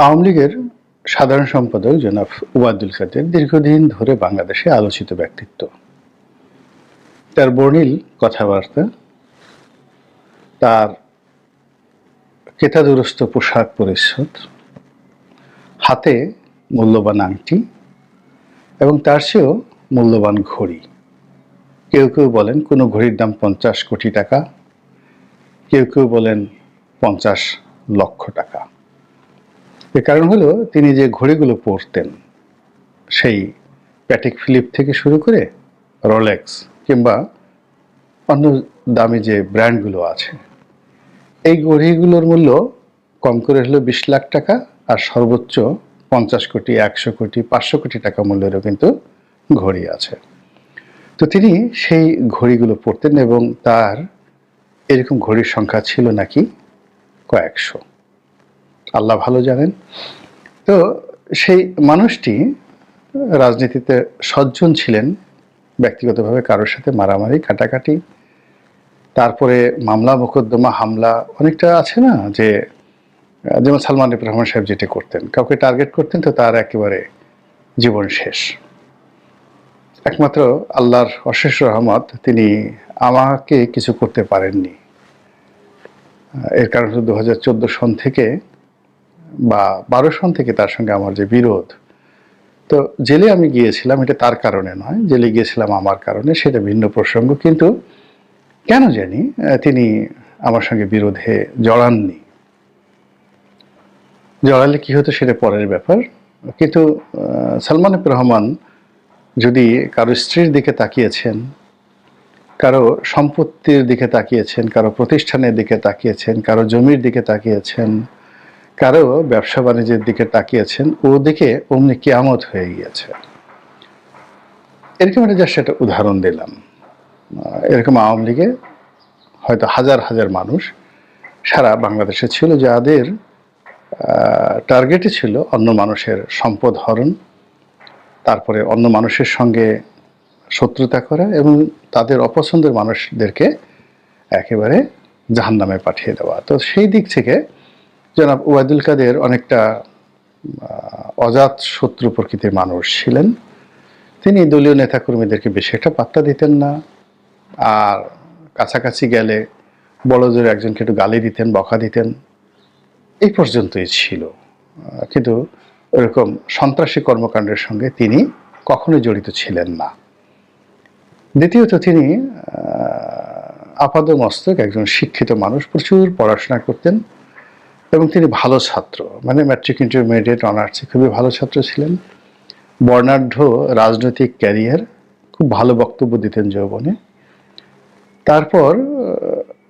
আওয়ামী লীগের সাধারণ সম্পাদক জনাব ওবায়দুল কাদের দীর্ঘদিন ধরে বাংলাদেশে আলোচিত ব্যক্তিত্ব। তার বর্ণিল কথাবার্তা, তার কেতাদুরস্ত পোশাক পরিচ্ছদ, হাতে মূল্যবান আংটি এবং তার চেয়েও মূল্যবান ঘড়ি। কেউ কেউ বলেন কোনো ঘড়ির দাম 50 কোটি টাকা, কেউ কেউ বলেন 50 লক্ষ টাকা। এর কারণ হলো তিনি যে ঘড়িগুলো পরতেন, সেই প্যাটেক ফিলিপ থেকে শুরু করে রোলেক্স কিংবা অন্য দামি যে ব্র্যান্ডগুলো আছে, এই ঘড়িগুলোর মূল্য কম করে হলো 20 লাখ টাকা, আর সর্বোচ্চ 50 কোটি, 100 কোটি, 500 কোটি টাকা মূল্যেরও কিন্তু ঘড়ি আছে। তো তিনি সেই ঘড়িগুলো পরতেন এবং তার এরকম ঘড়ির সংখ্যা ছিল নাকি কয়েকশো, আল্লাহ ভালো জানেন। তো সেই মানুষটি রাজনীতিতে সজ্জন ছিলেন, ব্যক্তিগতভাবে কারোর সাথে মারামারি কাটাকাটি, তারপরে মামলা মোকদ্দমা হামলা অনেকটা আছে না, যে যেমন সালমান এফ রহমান সাহেব যেটা করতেন, কাউকে টার্গেট করতেন তো তার একেবারে জীবন শেষ। একমাত্র আল্লাহর অশেষ রহমত, তিনি আমাকে কিছু করতে পারেননি। এর কারণ হলো 2014 সন থেকে বা 12 সন থেকে তার সঙ্গে আমার যে বিরোধ। তো জেলে আমি গিয়েছিলাম, এটা তার কারণে নয়, জেলে গিয়েছিলাম আমার কারণে, সেটা ভিন্ন প্রসঙ্গ। কিন্তু কেন জানি তিনি আমার সঙ্গে বিরোধে জড়াননি। জড়ালে কি হতো সেটা পরের ব্যাপার। কিন্তু সালমান এফ রহমান যদি কারো স্ত্রীর দিকে তাকিয়েছেন, কারো সম্পত্তির দিকে তাকিয়েছেন, কারো প্রতিষ্ঠানের দিকে তাকিয়েছেন, কারো জমির দিকে তাকিয়েছেন, কারো ব্যবসা বাণিজ্যের দিকে তাকিয়েছেন, ও দিকে অমনি কিয়ামত হয়ে গিয়েছে। এরকম একটা জাস্ট একটা উদাহরণ দিলাম। এরকম আওয়ামী লীগে হয়তো হাজার হাজার মানুষ সারা বাংলাদেশে ছিল, যাদের টার্গেটই ছিল অন্য মানুষের সম্পদ হরণ, তারপরে অন্য মানুষের সঙ্গে শত্রুতা করা এবং তাদের অপছন্দের মানুষদেরকে একেবারে জাহান্নামে পাঠিয়ে দেওয়া। তো সেই দিক থেকে জনাব ওবায়দুল কাদের অনেকটা অজাত শত্রু প্রকৃতির মানুষ ছিলেন। তিনি দলীয় নেতাকর্মীদেরকে বেশি একটা পাত্তা দিতেন না, আর কাছাকাছি গেলে বড় জোরে একজনকে একটু গালি দিতেন, বকা দিতেন, এই পর্যন্তই ছিল। কিন্তু ওরকম সন্ত্রাসী কর্মকাণ্ডের সঙ্গে তিনি কখনোই জড়িত ছিলেন না। দ্বিতীয়ত, তিনি আপাদমস্তক একজন শিক্ষিত মানুষ, প্রচুর পড়াশোনা করতেন এবং তিনি ভালো ছাত্র, মানে ম্যাট্রিক, ইন্টারমিডিয়েট, অনার্সে খুবই ভালো ছাত্র ছিলেন। বর্ণাঢ্য রাজনৈতিক ক্যারিয়ার, খুব ভালো বক্তব্য দিতেন যৌবনে। তারপর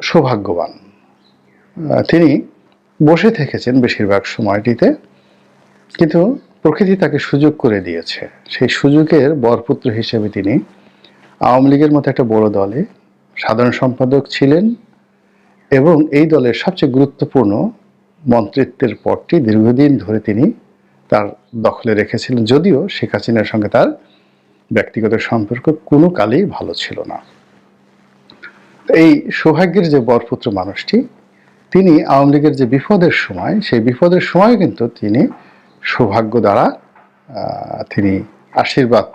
সৌভাগ্যবান, তিনি বসে থেকেছেন বেশিরভাগ সময়টিতে, কিন্তু প্রকৃতি তাকে সুযোগ করে দিয়েছে। সেই সুযোগের বরপুত্র হিসেবে তিনি আওয়ামী লীগের মতো একটা বড় দলে সাধারণ সম্পাদক ছিলেন এবং এই দলের সবচেয়ে গুরুত্বপূর্ণ মন্ত্রিত্বের পদটি দীর্ঘদিন ধরে তিনি তার দখলে রেখেছিলেন, যদিও শেখ হাসিনার সঙ্গে তার ব্যক্তিগত সম্পর্ক কোনো কালেই ভালো ছিল না। এই সৌভাগ্যের যে বরপুত্র মানুষটি, তিনি আওয়ামী লীগের যে বিপদের সময়, সেই বিপদের সময় কিন্তু তিনি সৌভাগ্য দ্বারা তিনি আশীর্বাদ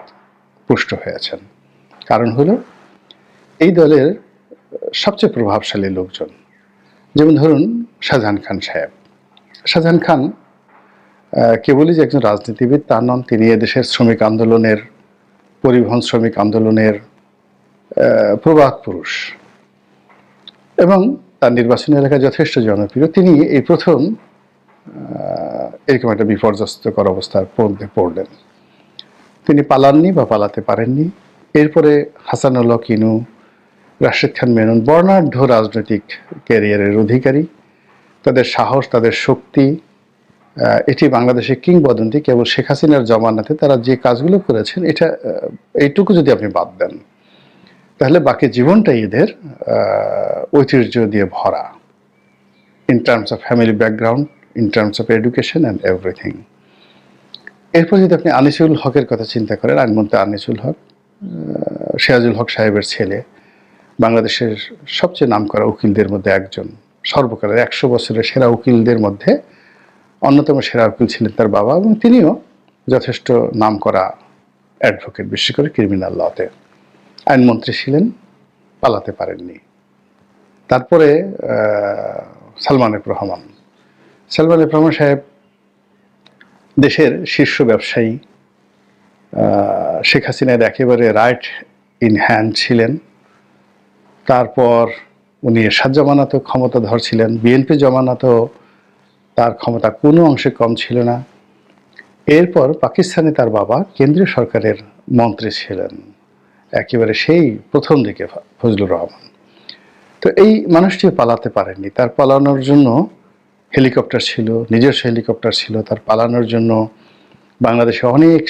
পুষ্ট হয়েছেন। কারণ হলো এই দলের সবচেয়ে প্রভাবশালী লোকজন, যেমন ধরুন শাহজাহান খান সাহেব। শাহজাহান খান কেবলই যে একজন রাজনীতিবিদ তা নন, তিনি এদেশের শ্রমিক আন্দোলনের, পরিবহন শ্রমিক আন্দোলনের প্রবাদ পুরুষ এবং তার নির্বাচনী এলাকায় যথেষ্ট জনপ্রিয়। তিনি এই প্রথম এরকম একটা বিপর্যস্তকর অবস্থার মধ্যে পড়লেন। তিনি পালাননি বা পালাতে পারেননি। এরপরে হাসানুল হক ইনু, রাশেদ খান মেনন, বর্ণাঢ্য রাজনৈতিক ক্যারিয়ারের অধিকারী। তাদের সাহস, তাদের শক্তি, এটি বাংলাদেশের কিংবদন্তি। কেবল শেখ হাসিনার জমানাতে তারা যে কাজগুলো করেছেন, এটা এইটুকু যদি আপনি বাদ দেন, তাহলে বাকি জীবনটাই এদের ঐতিহ্য দিয়ে ভরা, in terms of family background, in terms of education and everything. এরপর যদি আপনি আনিসুল হকের কথা চিন্তা করেন, আইনমন্ত্রী আনিসুল হক, সিরাজুল হক সাহেবের ছেলে, বাংলাদেশের সবচেয়ে নামকরা উকিলদের মধ্যে একজন, সর্বকালের 100 বছরের সেরা উকিলদের মধ্যে অন্যতম সেরা উকিল ছিলেন তার বাবা, এবং তিনিও যথেষ্ট নামকরা অ্যাডভোকেট, বিশেষ করে ক্রিমিনাল লতে। আইনমন্ত্রী ছিলেন, পালাতে পারেননি। তারপরে সালমান এফ রহমান। সালমান এফ রহমান সাহেব দেশের শীর্ষ ব্যবসায়ী, শেখ হাসিনার একেবারে রাইট ইন হ্যান্ড ছিলেন। তারপর উনি এরশাদ জামানাতেও ক্ষমতাধর ছিলেন, বিএনপি জামানাতেও তার ক্ষমতা কোনো অংশে কম ছিল না। এরপর পাকিস্তানে তার বাবা কেন্দ্রীয় সরকারের মন্ত্রী ছিলেন, একেবারে সেই প্রথম দিকে ফজলুর রহমান। তো এই মানুষটি পালাতে পারেননি। তার পালানোর জন্য হেলিকপ্টার ছিল, নিজস্ব হেলিকপ্টার ছিল। তার পালানোর জন্য বাংলাদেশে অনেক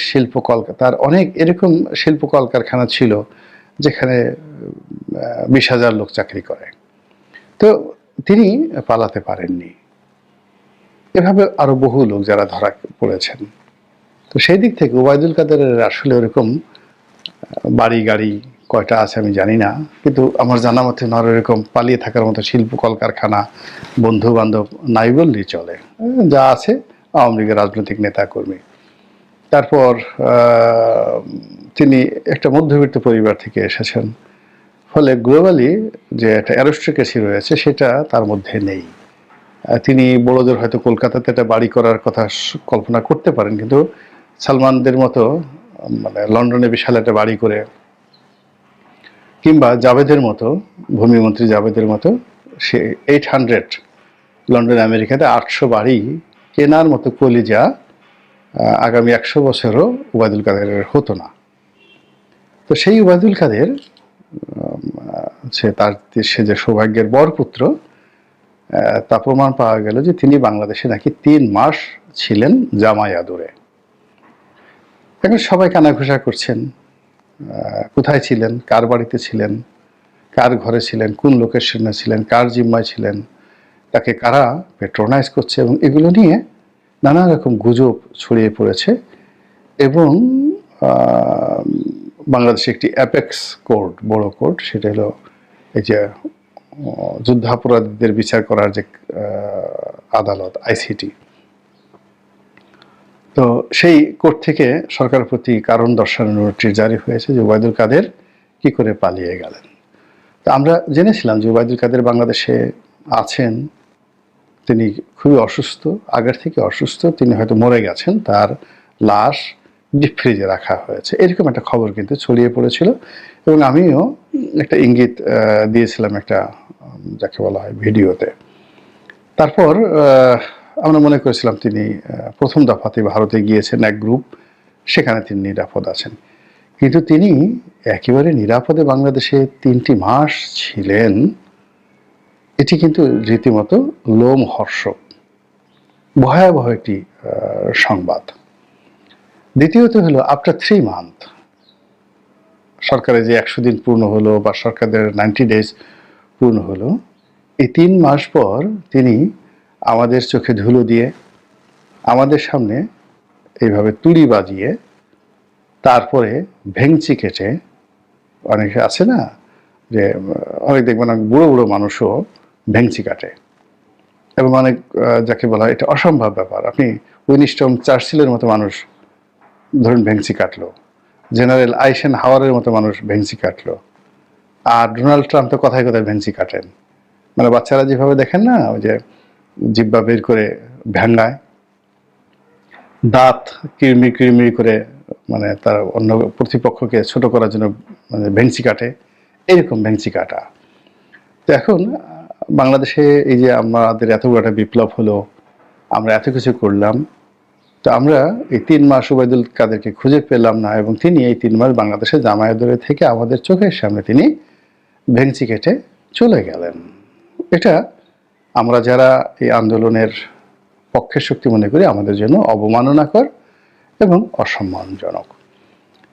তার অনেক এরকম শিল্প কলকারখানা ছিল যেখানে 20,000 লোক চাকরি করে। তো তিনি পালাতে পারেননি। এভাবে আরো বহু লোক যারা ধরা পড়েছেন। তো সেই দিক থেকে ওবায়দুল কাদেরের আসলে ওরকম বাড়ি গাড়ি কয়টা আছে আমি জানি না, কিন্তু আমার জানা মতে আর এরকম পালিয়ে থাকার মতো শিল্প কলকারখানা, বন্ধু বান্ধব নাই বললেই চলে। যা আছে আওয়ামী লীগের রাজনৈতিক নেতা কর্মী। তারপর তিনি একটা মধ্যবিত্ত পরিবার থেকে এসেছেন, ফলে গ্লোবালি যে একটা অ্যারিস্টোক্রেসি রয়েছে সেটা তার মধ্যে নেই। তিনি বড়দের হয়তো কলকাতাতে একটা বাড়ি করার কথা কল্পনা করতে পারেন, কিন্তু সালমানদের মতো মানে লন্ডনে বিশাল একটা বাড়ি করে, কিংবা জাভেদের মতো, ভূমিমন্ত্রী জাভেদের মতো সে 800 লন্ডন আমেরিকাতে 800 বাড়ি কেনার মতো কলিজা আগামী 100 বছরও ওবায়দুল কাদেরের হতো না। তো সেই ওবায়দুল কাদের সে যে সৌভাগ্যের বরপুত্র, তা প্রমাণ পাওয়া গেল যে তিনি বাংলাদেশে নাকি 3 মাস ছিলেন জামাই আদরে। এখন সবাই কানাঘুষা করছেন, কোথায় ছিলেন, কার বাড়িতে ছিলেন, কার ঘরে ছিলেন, কোন লোকেশনে ছিলেন, কার জিম্মায় ছিলেন, তাকে কারা পেট্রোনাইজ করছে, এবং এগুলো নিয়ে নানা রকম গুজব ছড়িয়ে পড়েছে। এবং বাংলাদেশে একটি অ্যাপেক্স কোর্ট, বড় কোর্ট, সেটা হলো এই যে যুদ্ধাপরাধীদের বিচার করার যে আদালত, আইসিটি। তো সেই কোর্ট থেকে সরকারের প্রতি কারণ দর্শানোর নোটিশ জারি হয়েছে যে ওবায়দুল কাদের কি করে পালিয়ে গেলেন। তো আমরা জেনেছিলাম যে ওবায়দুল কাদের বাংলাদেশে আছেন, তিনি খুবই অসুস্থ, আগের থেকে অসুস্থ, তিনি হয়তো মরে গেছেন, তার লাশ ডিপ ফ্রিজে রাখা হয়েছে, এরকম একটা খবর কিন্তু ছড়িয়ে পড়েছিল। এবং আমিও একটা ইঙ্গিত দিয়েছিলাম একটা যাকে বলা হয় ভিডিওতে। তারপর আমরা মনে করেছিলাম তিনি প্রথম দফাতে ভারতে গিয়েছেন এক গ্রুপ, সেখানে তিনি নিরাপদ আছেন। কিন্তু তিনি একেবারে নিরাপদে বাংলাদেশে 3টি মাস ছিলেন, এটি কিন্তু রীতিমতো লোমহর্ষক, ভয়াবহ একটি সংবাদ। দ্বিতীয়ত হলো আফটার 3 মান্থ, সরকারের যে 100 দিন পূর্ণ হলো বা সরকারের 90 ডেজ পূর্ণ হলো, এই 3 মাস পর তিনি আমাদের চোখে ধুলো দিয়ে, আমাদের সামনে এইভাবে তুড়ি বাজিয়ে, তারপরে ভেংচি কেটে, অনেকে আছে না যে অনেক দেখবেন বুড়ো বুড়ো মানুষও ভেংচি কাটে, এবং অনেক যাকে বলা হয় এটা অসম্ভব ব্যাপার, আপনি উইনস্টন চার্চিলের মতো মানুষ ধরুন ভেংচি কাটলো, জেনারেল আইসেন হাওয়ারের মতো মানুষ ভেংচি কাটলো, আর ডোনাল্ড ট্রাম্প তো কথায় কথায় ভেংচি কাটেন। মানে বাচ্চারা যেভাবে দেখেন না, ওই যে জিব্বা বের করে ভ্যাঙ্গায়, দাঁত কিরমির কিরমির করে, মানে তার অন্য প্রতিপক্ষকে ছোট করার জন্য মানে ভেংচি কাটে, এরকম ভেংচি কাটা। তো এখন বাংলাদেশে এই যে আমাদের এত বড় একটা বিপ্লব হলো, আমরা এত কিছু করলাম, তো আমরা এই 3 মাস ওবায়দুল কাদেরকে খুঁজে পেলাম না, এবং তিনি এই 3 মাস বাংলাদেশে জামায়াত দরে থেকে আমাদের চোখের সামনে তিনি ভেংচি কেটে চলে গেলেন। এটা আমরা যারা এই আন্দোলনের পক্ষের শক্তি মনে করি আমাদের জন্য অবমাননাকর এবং অসম্মানজনক।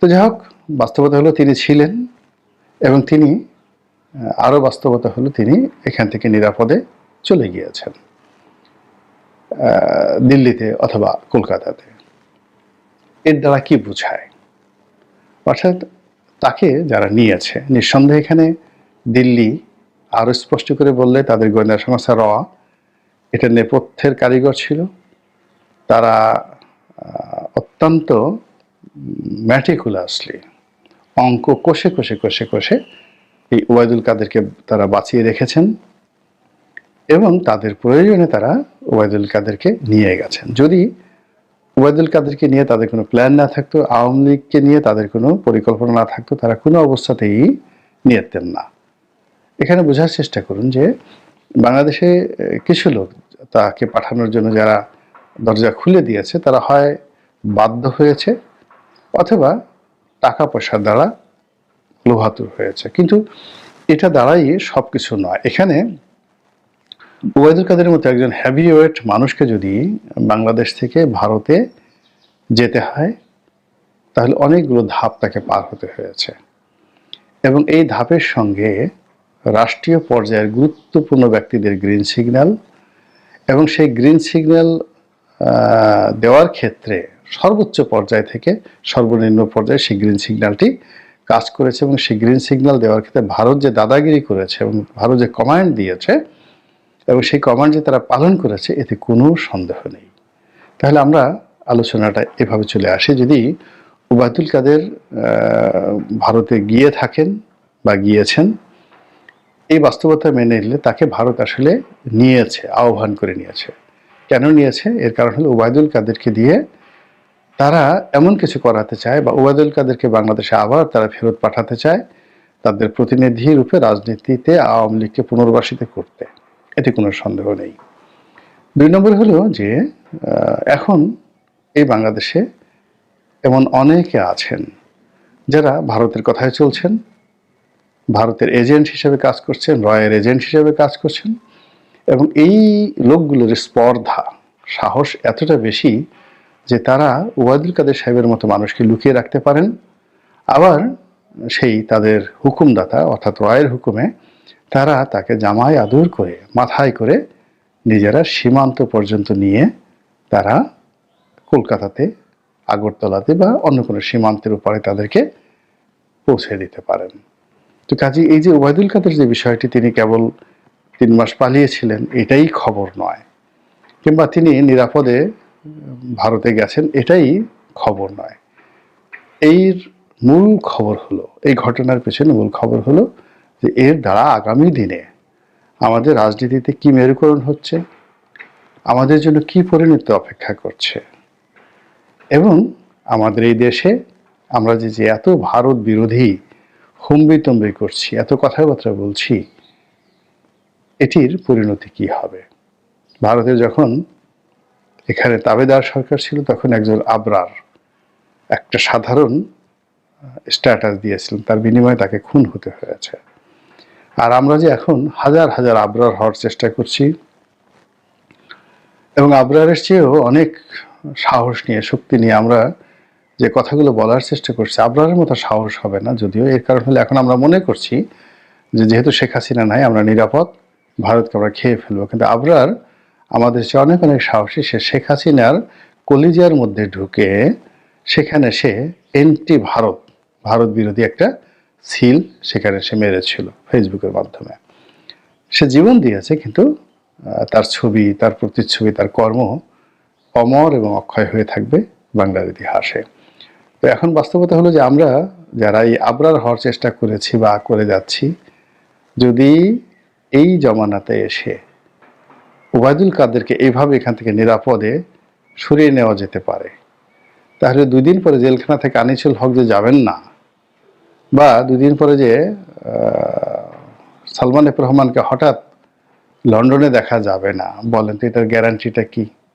তো যাই হোক, বাস্তবতা হলো তিনি ছিলেন, এবং তিনি আরও বাস্তবতা হলো তিনি এখান থেকে নিরাপদে চলে গিয়েছেন দিল্লিতে অথবা কলকাতাতে। এর দ্বারা কি বোঝায়? অর্থাৎ তাকে যারা নিয়েছে, নিঃসন্দেহে এখানে দিল্লি আরও স্পষ্ট করে বললে তাদের গোয়েন্দা সংস্থা র এটা নেপথ্যের কারিগর ছিল, তারা অত্যন্ত ম্যাটিকুলাসলি অঙ্ক কষে কষে কষে কষে এই ওবায়দুল কাদেরকে তারা বাঁচিয়ে রেখেছেন এবং তাদের প্রয়োজনে তারা ওবায়দুল কাদেরকে নিয়ে গেছেন। যদি ওবায়দুল কাদেরকে নিয়ে তাদের কোনো প্ল্যান না থাকতো, আওয়ামী লীগকে নিয়ে তাদের কোনো পরিকল্পনা না থাকতো, তারা কোনো অবস্থাতেই নিতেন না। এখানে বোঝার চেষ্টা করুন যে বাংলাদেশে কিছু লোক তাকে পাঠানোর জন্য যারা দরজা খুলে দিয়েছে তারা হয় বাধ্য হয়েছে অথবা টাকা পয়সার দ্বারা লোভাতুর হয়েছে, কিন্তু এটা দ্বারাই সব কিছু নয়। এখানে ওবায়দুল কাদের মতো একজন হেভিওয়েট মানুষকে যদি বাংলাদেশ থেকে ভারতে যেতে হয় তাহলে অনেকগুলো ধাপ তাকে পার হতে হয়েছে এবং এই ধাপের সঙ্গে রাষ্ট্রীয় পর্যায়ের গুরুত্বপূর্ণ ব্যক্তিদের গ্রিন সিগন্যাল এবং সেই গ্রিন সিগন্যাল দেওয়ার ক্ষেত্রে সর্বোচ্চ পর্যায় থেকে সর্বনিম্ন পর্যায়ে সেই গ্রিন সিগন্যালটি কাজ করেছে এবং সেই গ্রিন সিগন্যাল দেওয়ার ক্ষেত্রে ভারত যে দাদাগিরি করেছে এবং ভারত যে কমান্ড দিয়েছে এবং সেই কমান্ড যে তারা পালন করেছে এতে কোনো সন্দেহ নেই। তাহলে আমরা আলোচনাটা এভাবে চলে আসি, যদি ওবায়দুল কাদের ভারতে গিয়ে থাকেন বা গিয়েছেন, এই বাস্তবতা মেনে নিলে তাকে ভারত আসলে নিয়েছে, আহ্বান করে নিয়েছে। কেন নিয়েছে? এর কারণ হলো ওবায়দুল কাদেরকে দিয়ে তারা এমন কিছু করাতে চায় বা ওবায়দুল কাদেরকে বাংলাদেশে আবার তারা ফেরত পাঠাতে চায় তাদের প্রতিনিধি রূপে রাজনীতিতে আওয়ামী লীগকে পুনর্বাসিত করতে, এতে কোনো সন্দেহ নেই। 2 নম্বর হলো যে এখন এই বাংলাদেশে এমন অনেকে আছেন যারা ভারতের কথায় চলছেন, ভারতের এজেন্ট হিসেবে কাজ করছেন, রয়ের এজেন্ট হিসেবে কাজ করছেন এবং এই লোকগুলোর স্পর্ধা সাহস এতটা বেশি যে তারা ওবায়দুল কাদের সাহেবের মতো মানুষকে লুকিয়ে রাখতে পারেন, আবার সেই তাদের হুকুমদাতা অর্থাৎ রয়ের হুকুমে তারা তাকে জামায় আদর করে মাথায় করে নিজেরা সীমান্ত পর্যন্ত নিয়ে তারা কলকাতাতে, আগরতলাতে বা অন্য কোনো সীমান্তের উপরে তাদেরকে পৌঁছে দিতে পারেন। তো কাজে এই যে ওবায়দুল কাদের যে বিষয়টি তিনি কেবল 3 মাস পালিয়েছিলেন এটাই খবর নয়, কিংবা তিনি নিরাপদে ভারতে গেছেন এটাই খবর নয়। এর মূল খবর হলো, এই ঘটনার পেছনে মূল খবর হলো যে এর দ্বারা আগামী দিনে আমাদের রাজনীতিতে কি মেরুকরণ হচ্ছে, আমাদের জন্য কি পরিণতি অপেক্ষা করছে এবং আমাদের এই দেশে আমরা যে এত ভারত বিরোধী হুম্বিতম্বি করছি, এত কথাবার্তা বলছি, এটির পরিণতি কি হবে। ভারতে যখন এখানে তাবেদার সরকার ছিল তখন একজন আবরার একটা সাধারণ স্ট্যাটাস দিয়েছিলেন, তার বিনিময়ে তাকে খুন হতে হয়েছে। আর আমরা যে এখন হাজার হাজার আবরার হওয়ার চেষ্টা করছি এবং আবরারের চেয়েও অনেক সাহস নিয়ে, শক্তি নিয়ে আমরা যে কথাগুলো বলার চেষ্টা করছি, আবরারের মতো সাহস হবে না যদিও। এর কারণ হলো এখন আমরা মনে করছি যে যেহেতু শেখ হাসিনা নাই আমরা নিরাপদ, ভারতকে আমরা খেয়ে ফেলবো, কিন্তু আবরার আমাদের চেয়ে অনেক অনেক সাহসী। সে শেখ হাসিনার কলিজার মধ্যে ঢুকে সেখানে সে এন্টি ভারত, ভারত বিরোধী একটা সিল সেখানে সে মেরেছিল ফেসবুকের মাধ্যমে। সে জীবন দিয়েছে, কিন্তু তার ছবি, তার প্রতিচ্ছবি, তার কর্ম অমর এবং অক্ষয় হয়ে থাকবে বাংলার ইতিহাসে। তো এখন বাস্তবতা হলো যে আমরা যারা এই আবরার হওয়ার চেষ্টা করেছি বা করে যাচ্ছি, যদি এই জমানাতে এসে ওবায়দুল কাদেরকে এইভাবে এখান থেকে নিরাপদে সরিয়ে নেওয়া যেতে পারে, তাহলে 2 দিন পরে জেলখানা থেকে আনিসুল হক যে যাবেন না, বা 2 দিন পরে যে সালমান এফ রহমানকে হঠাৎ লন্ডনে দেখা যাবে না, বলেন তো এটার গ্যারান্টিটা কি?